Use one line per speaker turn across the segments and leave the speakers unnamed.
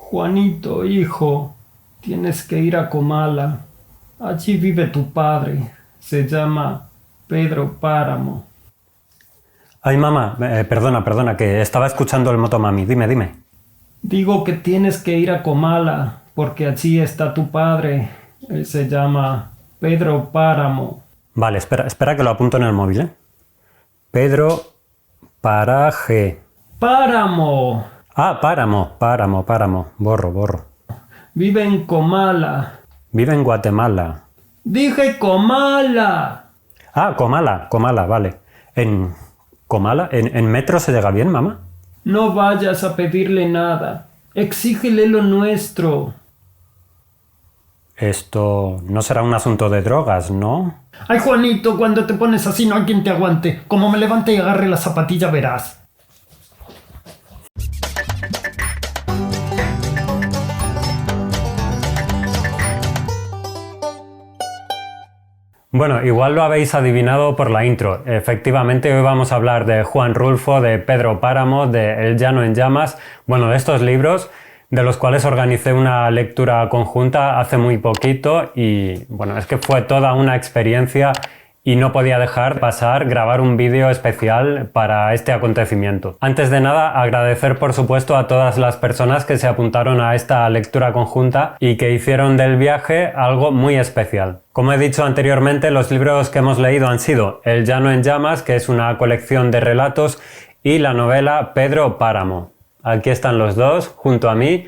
Juanito, hijo, tienes que ir a Comala. Allí vive tu padre. Se llama Pedro Páramo.
Ay, mamá, perdona, que estaba escuchando el Motomami. Dime.
Digo que tienes que ir a Comala, porque allí está tu padre. Él se llama Pedro Páramo.
Vale, espera que lo apunto en el móvil, ¿eh? Pedro Paraje.
¡Páramo!
Ah, Páramo. Borro.
Vive en Comala.
Vive en Guatemala.
¡Dije Comala!
Ah, Comala, vale. ¿En Comala? ¿En metro se llega bien, mamá?
No vayas a pedirle nada. Exígele lo nuestro.
Esto no será un asunto de drogas, ¿no?
Ay, Juanito, cuando te pones así no hay quien te aguante. Como me levante y agarre la zapatilla verás.
Bueno, igual lo habéis adivinado por la intro. Efectivamente, hoy vamos a hablar de Juan Rulfo, de Pedro Páramo, de El Llano en Llamas, bueno, de estos libros, de los cuales organicé una lectura conjunta hace muy poquito y, bueno, es que fue toda una experiencia y no podía dejar pasar grabar un vídeo especial para este acontecimiento. Antes de nada, agradecer por supuesto a todas las personas que se apuntaron a esta lectura conjunta y que hicieron del viaje algo muy especial. Como he dicho anteriormente, los libros que hemos leído han sido El Llano en Llamas, que es una colección de relatos, y la novela Pedro Páramo. Aquí están los dos, junto a mí.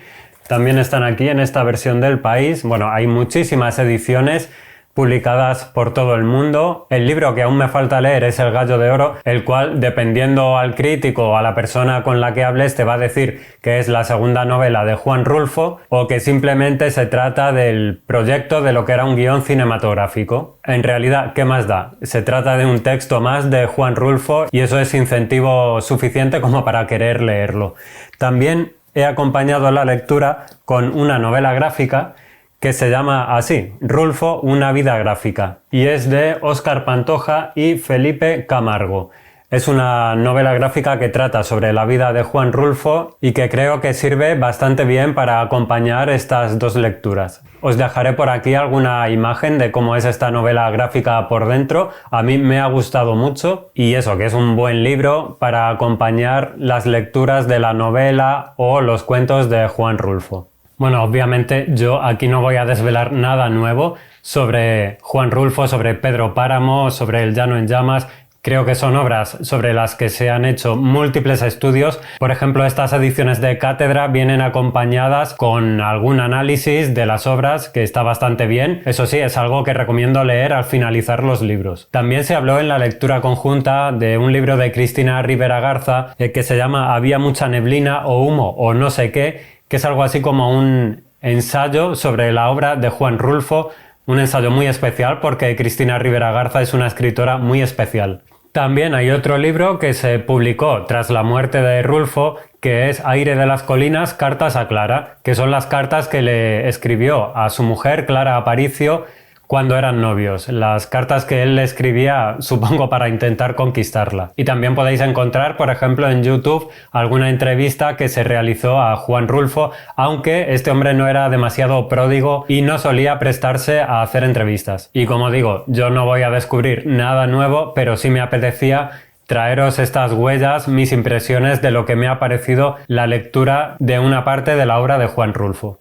También están aquí en esta versión del país. Bueno, hay muchísimas ediciones publicadas por todo el mundo. El libro que aún me falta leer es El Gallo de Oro, el cual, dependiendo al crítico o a la persona con la que hables, te va a decir que es la segunda novela de Juan Rulfo o que simplemente se trata del proyecto de lo que era un guión cinematográfico. En realidad, ¿qué más da? Se trata de un texto más de Juan Rulfo y eso es incentivo suficiente como para querer leerlo. También he acompañado la lectura con una novela gráfica que se llama así, Rulfo, una vida gráfica, y es de Óscar Pantoja y Felipe Camargo. Es una novela gráfica que trata sobre la vida de Juan Rulfo y que creo que sirve bastante bien para acompañar estas dos lecturas. Os dejaré por aquí alguna imagen de cómo es esta novela gráfica por dentro. A mí me ha gustado mucho y eso, que es un buen libro para acompañar las lecturas de la novela o los cuentos de Juan Rulfo. Bueno, obviamente yo aquí no voy a desvelar nada nuevo sobre Juan Rulfo, sobre Pedro Páramo, sobre El Llano en Llamas. Creo que son obras sobre las que se han hecho múltiples estudios. Por ejemplo, estas ediciones de cátedra vienen acompañadas con algún análisis de las obras que está bastante bien. Eso sí, es algo que recomiendo leer al finalizar los libros. También se habló en la lectura conjunta de un libro de Cristina Rivera Garza que se llama Había mucha neblina o humo o no sé qué, que es algo así como un ensayo sobre la obra de Juan Rulfo, un ensayo muy especial porque Cristina Rivera Garza es una escritora muy especial. También hay otro libro que se publicó tras la muerte de Rulfo, que es Aire de las Colinas, cartas a Clara, que son las cartas que le escribió a su mujer, Clara Aparicio, cuando eran novios, las cartas que él le escribía, supongo, para intentar conquistarla. Y también podéis encontrar, por ejemplo, en YouTube alguna entrevista que se realizó a Juan Rulfo, aunque este hombre no era demasiado pródigo y no solía prestarse a hacer entrevistas. Y como digo, yo no voy a descubrir nada nuevo, pero sí me apetecía traeros estas huellas, mis impresiones de lo que me ha parecido la lectura de una parte de la obra de Juan Rulfo.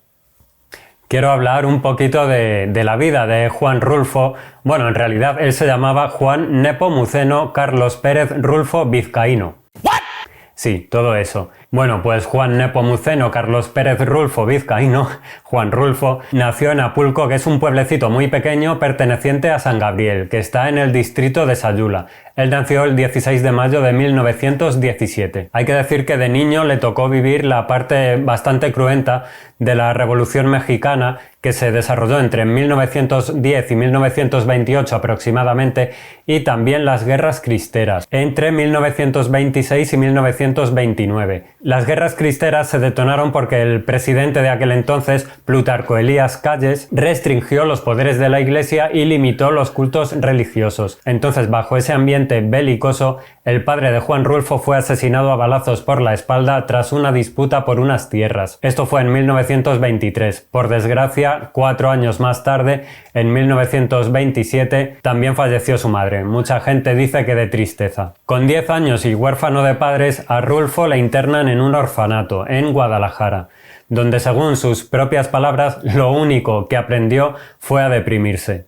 Quiero hablar un poquito de la vida de Juan Rulfo. Bueno, en realidad él se llamaba Juan Nepomuceno Carlos Pérez Rulfo Vizcaíno. ¿What? Sí, todo eso. Bueno, pues Juan Nepomuceno Carlos Pérez Rulfo Vizcaíno, Juan Rulfo, nació en Apulco, que es un pueblecito muy pequeño perteneciente a San Gabriel, que está en el distrito de Sayula. Él nació el 16 de mayo de 1917. Hay que decir que de niño le tocó vivir la parte bastante cruenta de la Revolución Mexicana, que se desarrolló entre 1910 y 1928 aproximadamente, y también las guerras cristeras, entre 1926 y 1929. Las guerras cristeras se detonaron porque el presidente de aquel entonces, Plutarco Elías Calles, restringió los poderes de la Iglesia y limitó los cultos religiosos. Entonces, bajo ese ambiente ambiente belicoso, el padre de Juan Rulfo fue asesinado a balazos por la espalda tras una disputa por unas tierras. Esto fue en 1923. Por desgracia, 4 años más tarde, en 1927, también falleció su madre. Mucha gente dice que de tristeza. Con 10 años y huérfano de padres, a Rulfo le internan en un orfanato, en Guadalajara, donde según sus propias palabras, lo único que aprendió fue a deprimirse.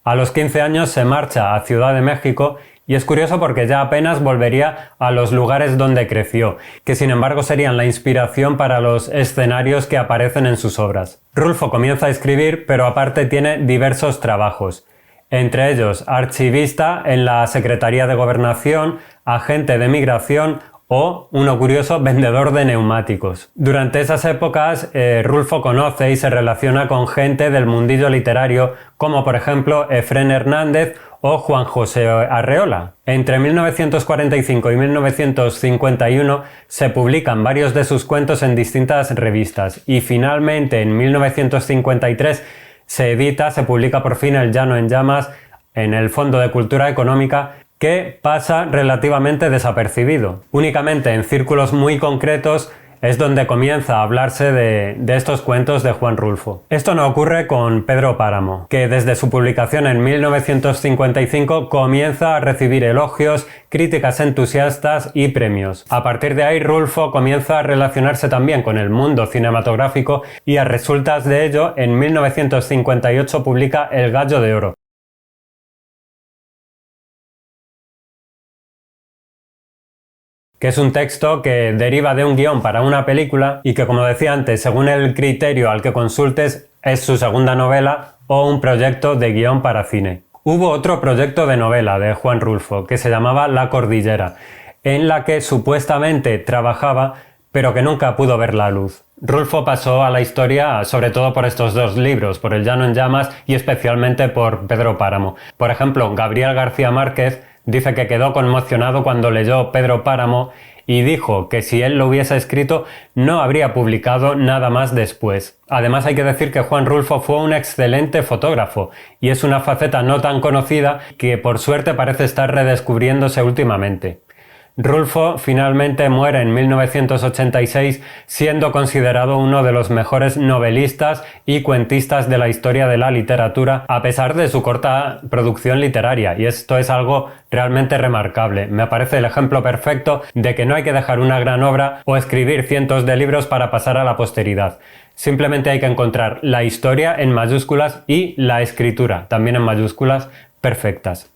A los 15 años se marcha a Ciudad de México y es curioso porque ya apenas volvería a los lugares donde creció, que sin embargo serían la inspiración para los escenarios que aparecen en sus obras. Rulfo comienza a escribir, pero aparte tiene diversos trabajos. Entre ellos, archivista en la Secretaría de Gobernación, agente de migración o, uno curioso, vendedor de neumáticos. Durante esas épocas, Rulfo conoce y se relaciona con gente del mundillo literario, como por ejemplo Efrén Hernández o Juan José Arreola. Entre 1945 y 1951 se publican varios de sus cuentos en distintas revistas y finalmente en 1953 se publica por fin El Llano en Llamas en el Fondo de Cultura Económica, que pasa relativamente desapercibido. Únicamente en círculos muy concretos es donde comienza a hablarse de estos cuentos de Juan Rulfo. Esto no ocurre con Pedro Páramo, que desde su publicación en 1955 comienza a recibir elogios, críticas entusiastas y premios. A partir de ahí, Rulfo comienza a relacionarse también con el mundo cinematográfico y a resultas de ello, en 1958 publica El Gallo de Oro, que es un texto que deriva de un guión para una película y que, como decía antes, según el criterio al que consultes, es su segunda novela o un proyecto de guión para cine. Hubo otro proyecto de novela de Juan Rulfo que se llamaba La Cordillera, en la que supuestamente trabajaba, pero que nunca pudo ver la luz. Rulfo pasó a la historia sobre todo por estos dos libros, por El Llano en Llamas y especialmente por Pedro Páramo. Por ejemplo, Gabriel García Márquez dice que quedó conmocionado cuando leyó Pedro Páramo y dijo que si él lo hubiese escrito no habría publicado nada más después. Además hay que decir que Juan Rulfo fue un excelente fotógrafo y es una faceta no tan conocida que por suerte parece estar redescubriéndose últimamente. Rulfo finalmente muere en 1986 siendo considerado uno de los mejores novelistas y cuentistas de la historia de la literatura a pesar de su corta producción literaria, y esto es algo realmente remarcable. Me parece el ejemplo perfecto de que no hay que dejar una gran obra o escribir cientos de libros para pasar a la posteridad. Simplemente hay que encontrar la historia en mayúsculas y la escritura también en mayúsculas perfectas.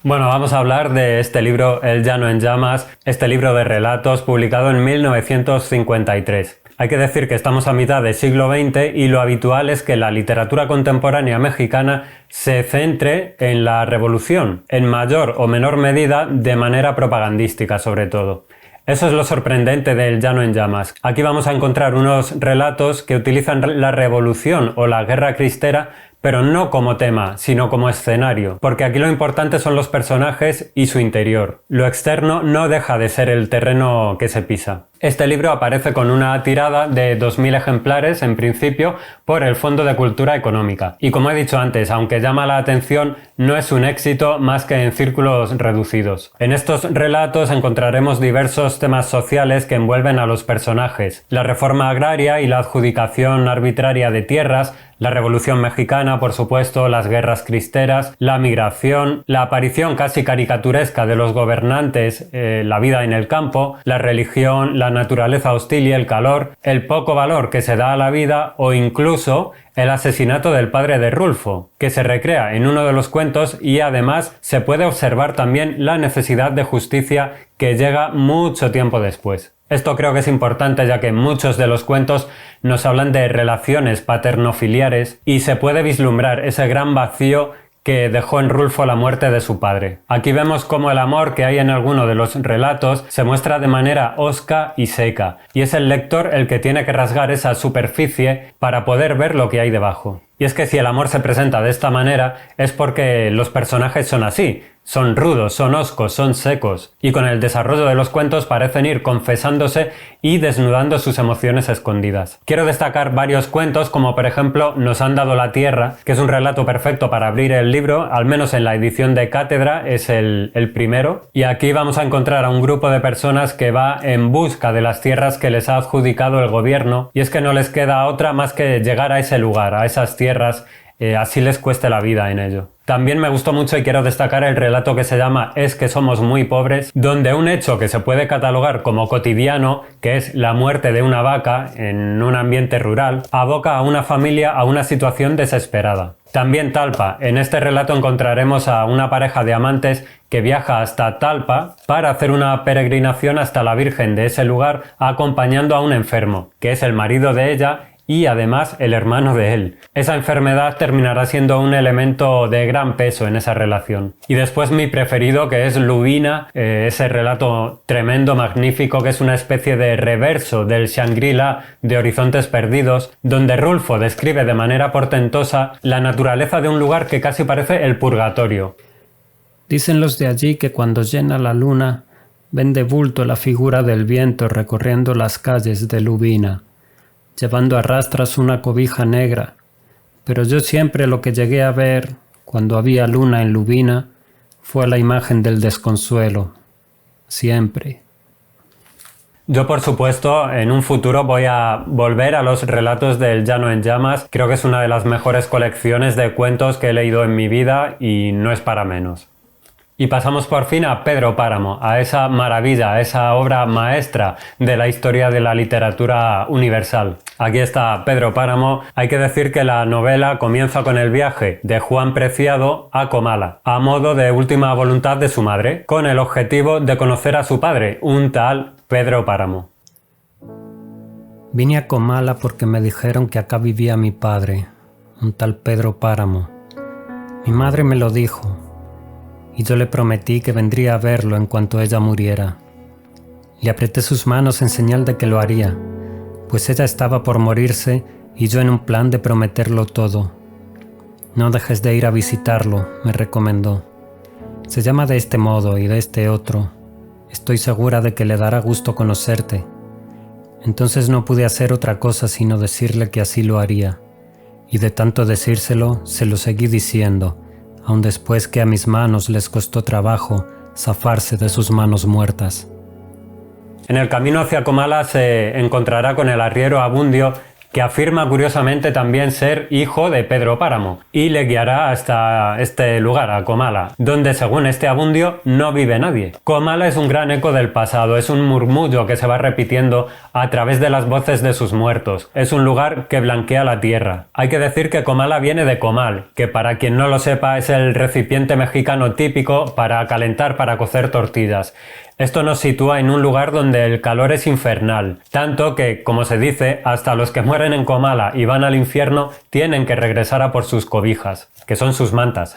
Bueno, vamos a hablar de este libro, El Llano en Llamas, este libro de relatos publicado en 1953. Hay que decir que estamos a mitad del siglo XX y lo habitual es que la literatura contemporánea mexicana se centre en la revolución, en mayor o menor medida de manera propagandística sobre todo. Eso es lo sorprendente de El Llano en Llamas. Aquí vamos a encontrar unos relatos que utilizan la revolución o la guerra cristera, pero no como tema, sino como escenario, porque aquí lo importante son los personajes y su interior. Lo externo no deja de ser el terreno que se pisa. Este libro aparece con una tirada de 2000 ejemplares en principio por el Fondo de Cultura Económica. Y como he dicho antes, aunque llama la atención, no es un éxito más que en círculos reducidos. En estos relatos encontraremos diversos temas sociales que envuelven a los personajes. La reforma agraria y la adjudicación arbitraria de tierras, la Revolución Mexicana, por supuesto, las guerras cristeras, la migración, la aparición casi caricaturesca de los gobernantes, la vida en el campo, la religión, la naturaleza hostil y el calor, el poco valor que se da a la vida o incluso el asesinato del padre de Rulfo, que se recrea en uno de los cuentos y además se puede observar también la necesidad de justicia que llega mucho tiempo después. Esto creo que es importante ya que muchos de los cuentos nos hablan de relaciones paterno-filiares y se puede vislumbrar ese gran vacío que dejó en Rulfo la muerte de su padre. Aquí vemos cómo el amor que hay en alguno de los relatos se muestra de manera hosca y seca, y es el lector el que tiene que rasgar esa superficie para poder ver lo que hay debajo. Y es que si el amor se presenta de esta manera es porque los personajes son así, Son rudos, son hoscos, son secos, y con el desarrollo de los cuentos parecen ir confesándose y desnudando sus emociones escondidas. Quiero destacar varios cuentos, como por ejemplo Nos han dado la tierra, que es un relato perfecto para abrir el libro, al menos en la edición de Cátedra es el primero, y aquí vamos a encontrar a un grupo de personas que va en busca de las tierras que les ha adjudicado el gobierno, y es que no les queda otra más que llegar a ese lugar, a esas tierras, así les cueste la vida en ello. También me gustó mucho y quiero destacar el relato que se llama Es que somos muy pobres, donde un hecho que se puede catalogar como cotidiano, que es la muerte de una vaca en un ambiente rural, aboca a una familia a una situación desesperada. También Talpa. En este relato encontraremos a una pareja de amantes que viaja hasta Talpa para hacer una peregrinación hasta la Virgen de ese lugar acompañando a un enfermo, que es el marido de ella y además el hermano de él. Esa enfermedad terminará siendo un elemento de gran peso en esa relación. Y después mi preferido, que es Lubina, ese relato tremendo, magnífico, que es una especie de reverso del Shangri-La de Horizontes Perdidos, donde Rulfo describe de manera portentosa la naturaleza de un lugar que casi parece el purgatorio.
Dicen los de allí que cuando llena la luna, ven de bulto la figura del viento recorriendo las calles de Lubina, llevando a rastras una cobija negra, pero yo siempre lo que llegué a ver, cuando había luna en Lubina, fue la imagen del desconsuelo. Siempre.
Yo, por supuesto, en un futuro voy a volver a los relatos del Llano en Llamas. Creo que es una de las mejores colecciones de cuentos que he leído en mi vida y no es para menos. Y pasamos por fin a Pedro Páramo, a esa maravilla, a esa obra maestra de la historia de la literatura universal. Aquí está Pedro Páramo. Hay que decir que la novela comienza con el viaje de Juan Preciado a Comala, a modo de última voluntad de su madre, con el objetivo de conocer a su padre, un tal Pedro Páramo.
Vine a Comala porque me dijeron que acá vivía mi padre, un tal Pedro Páramo. Mi madre me lo dijo, y yo le prometí que vendría a verlo en cuanto ella muriera. Le apreté sus manos en señal de que lo haría, pues ella estaba por morirse y yo en un plan de prometerlo todo. No dejes de ir a visitarlo, me recomendó. Se llama de este modo y de este otro. Estoy segura de que le dará gusto conocerte. Entonces no pude hacer otra cosa sino decirle que así lo haría, y de tanto decírselo, se lo seguí diciendo, aun después que a mis manos les costó trabajo zafarse de sus manos muertas.
En el camino hacia Comala se encontrará con el arriero Abundio, que afirma curiosamente también ser hijo de Pedro Páramo, y le guiará hasta este lugar, a Comala, donde según este Abundio no vive nadie. Comala es un gran eco del pasado, es un murmullo que se va repitiendo a través de las voces de sus muertos, es un lugar que blanquea la tierra. Hay que decir que Comala viene de comal, que para quien no lo sepa es el recipiente mexicano típico para calentar, para cocer tortillas. Esto nos sitúa en un lugar donde el calor es infernal, tanto que, como se dice, hasta los que mueren en Comala y van al infierno tienen que regresar a por sus cobijas, que son sus mantas.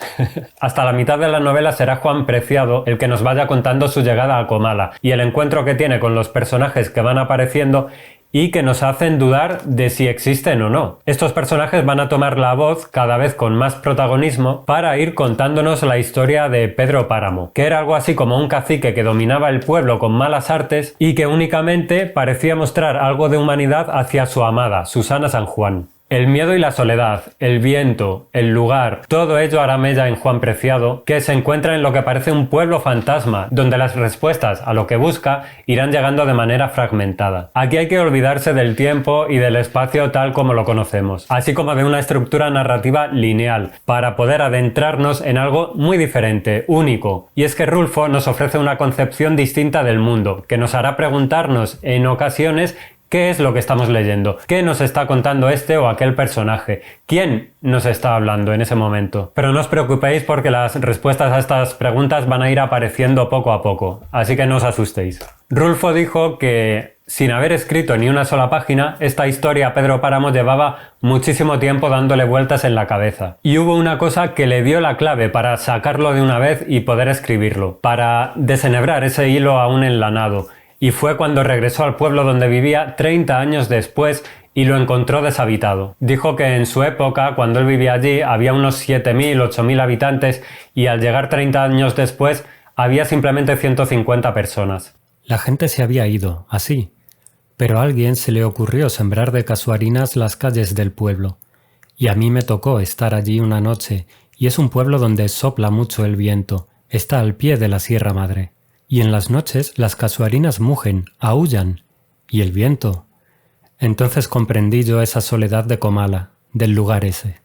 Hasta la mitad de la novela será Juan Preciado el que nos vaya contando su llegada a Comala y el encuentro que tiene con los personajes que van apareciendo y que nos hacen dudar de si existen o no. Estos personajes van a tomar la voz cada vez con más protagonismo para ir contándonos la historia de Pedro Páramo, que era algo así como un cacique que dominaba el pueblo con malas artes y que únicamente parecía mostrar algo de humanidad hacia su amada, Susana San Juan. El miedo y la soledad, el viento, el lugar, todo ello hará mella en Juan Preciado, que se encuentra en lo que parece un pueblo fantasma, donde las respuestas a lo que busca irán llegando de manera fragmentada. Aquí hay que olvidarse del tiempo y del espacio tal como lo conocemos, así como de una estructura narrativa lineal, para poder adentrarnos en algo muy diferente, único. Y es que Rulfo nos ofrece una concepción distinta del mundo, que nos hará preguntarnos en ocasiones ¿qué es lo que estamos leyendo? ¿Qué nos está contando este o aquel personaje? ¿Quién nos está hablando en ese momento? Pero no os preocupéis porque las respuestas a estas preguntas van a ir apareciendo poco a poco, así que no os asustéis. Rulfo dijo que, sin haber escrito ni una sola página, esta historia a Pedro Páramo llevaba muchísimo tiempo dándole vueltas en la cabeza. Y hubo una cosa que le dio la clave para sacarlo de una vez y poder escribirlo, para desenhebrar ese hilo aún enlanado. Y fue cuando regresó al pueblo donde vivía 30 años después y lo encontró deshabitado. Dijo que en su época, cuando él vivía allí, había unos 7.000, 8.000 habitantes y al llegar 30 años después había simplemente 150 personas.
La gente se había ido, así, pero a alguien se le ocurrió sembrar de casuarinas las calles del pueblo, y a mí me tocó estar allí una noche, y es un pueblo donde sopla mucho el viento, está al pie de la Sierra Madre, y en las noches las casuarinas mugen, aúllan, y el viento. Entonces comprendí yo esa soledad de Comala, del lugar ese.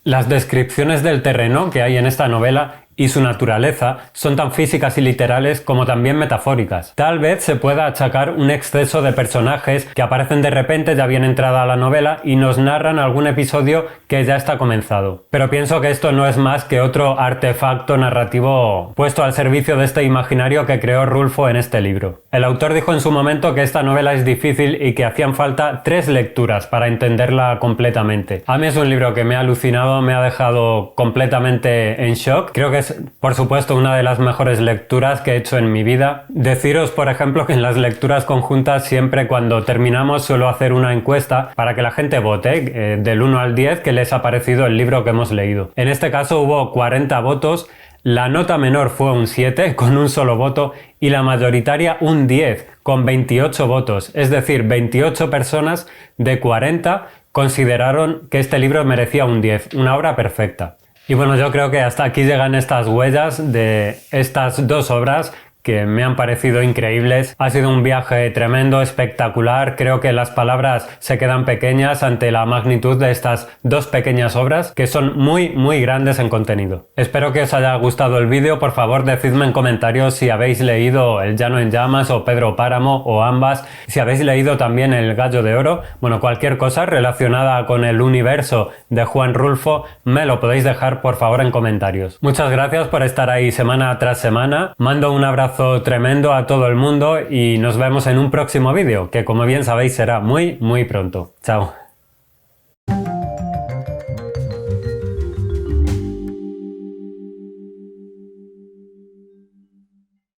Las descripciones del terreno que hay en esta novela y su naturaleza son tan físicas y literales como también metafóricas. Tal vez se pueda achacar un exceso de personajes que aparecen de repente ya bien entrada la novela y nos narran algún episodio que ya está comenzado. Pero pienso que esto no es más que otro artefacto narrativo puesto al servicio de este imaginario que creó Rulfo en este libro. El autor dijo en su momento que esta novela es difícil y que hacían falta 3 lecturas para entenderla completamente. A mí es un libro que me ha alucinado, me ha dejado completamente en shock. Creo que es, por supuesto, una de las mejores lecturas que he hecho en mi vida. Deciros, por ejemplo, que en las lecturas conjuntas siempre cuando terminamos suelo hacer una encuesta para que la gente vote del 1 al 10 qué les ha parecido el libro que hemos leído. En este caso hubo 40 votos, la nota menor fue un 7 con un solo voto y la mayoritaria un 10 con 28 votos, es decir, 28 personas de 40 consideraron que este libro merecía un 10, una obra perfecta. Y bueno, yo creo que hasta aquí llegan estas huellas de estas 2 obras que me han parecido increíbles. Ha sido un viaje tremendo, espectacular. Creo que las palabras se quedan pequeñas ante la magnitud de estas 2 pequeñas obras que son muy grandes en contenido. Espero que os haya gustado el vídeo. Por favor, decidme en comentarios si habéis leído El Llano en Llamas o Pedro Páramo o ambas. Si habéis leído también El Gallo de Oro. Bueno, cualquier cosa relacionada con el universo de Juan Rulfo me lo podéis dejar por favor en comentarios. Muchas gracias por estar ahí semana tras semana. Mando un abrazo tremendo a todo el mundo y nos vemos en un próximo vídeo, que como bien sabéis será muy pronto. Chao.